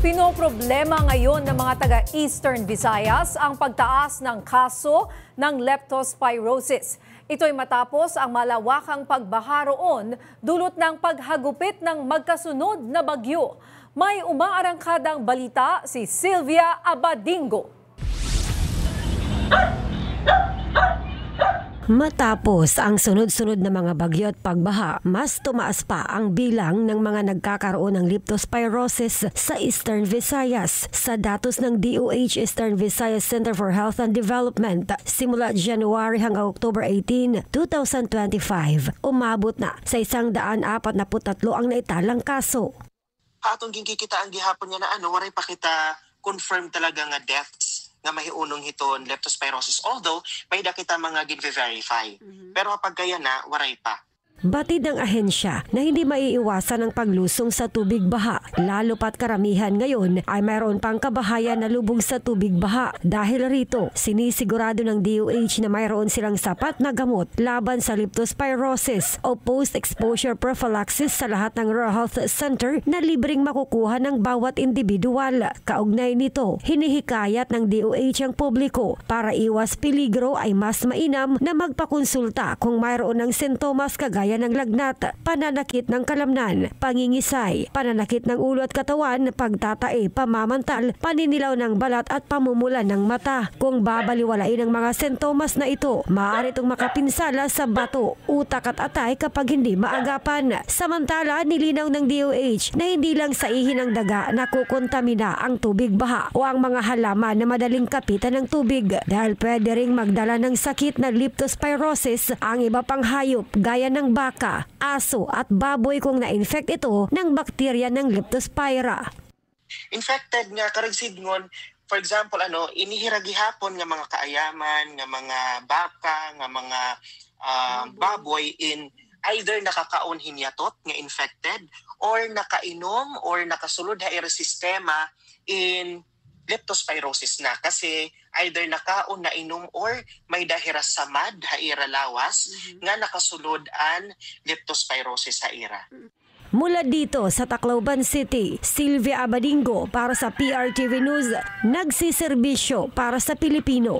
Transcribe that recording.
Pinoproblema ngayon ng mga taga-Eastern Visayas ang pagtaas ng kaso ng leptospirosis. Ito'y matapos ang malawakang pagbaha roon dulot ng paghagupit ng magkasunod na bagyo. May umaarangkadang balita si Sylvia Abadingo. Matapos ang sunod-sunod na mga bagyo at pagbaha, mas tumaas pa ang bilang ng mga nagkakaroon ng leptospirosis sa Eastern Visayas. Sa datos ng DOH Eastern Visayas Center for Health and Development, simula January hanggang October 18, 2025, umabot na sa 143 ang naitalang kaso. Atong ginkikita ang gihapon niya na waray pa kita confirm talaga nga deaths nga mahiunong hiton leptospirosis, although may kita mga gin-verify. Pero kapag kaya na, waray pa. Batid ng ahensya na hindi maiiwasan ang paglusong sa tubig baha, lalo pat karamihan ngayon ay mayroon pang kabahayan na lubog sa tubig baha. Dahil rito, sinisigurado ng DOH na mayroon silang sapat na gamot laban sa leptospirosis o post-exposure prophylaxis sa lahat ng Rural Health Center na libreng makukuha ng bawat individual. Kaugnay nito, hinihikayat ng DOH ang publiko para iwas peligro ay mas mainam na magpakonsulta kung mayroon ng sintomas kagaya ng lagnat, pananakit ng kalamnan, pangingisay, pananakit ng ulo at katawan, pagtatae, pamamantal, paninilaw ng balat at pamumula ng mata. Kung babaliwalain ang mga sintomas na ito, maaari itong makapinsala sa bato, utak at atay kapag hindi maagapan. Samantala, nilinaw ng DOH na hindi lang sa ihi ng daga nakukontamina ang tubig baha o ang mga halaman na madaling kapitan ng tubig dahil pwede ring magdala ng sakit na leptospirosis ang iba pang hayop gaya ng baka, aso at baboy kung na-infect ito ng bakterya ng leptospira. Infected nga karigsidngon, for example, inihiragihapon nga mga kaayaman, nga mga baka, nga mga baboy in either nakakaon hinyatot nga infected or nakainom or nakasulod ha sistema in leptospirosis na kasi either nakaon na inom or may dahira samad haira lawas nga nakasulod an leptospirosis haira. Mula dito sa Tacloban City, Sylvia Abadingo para sa PRTV News, nagsiserbisyo para sa Pilipino.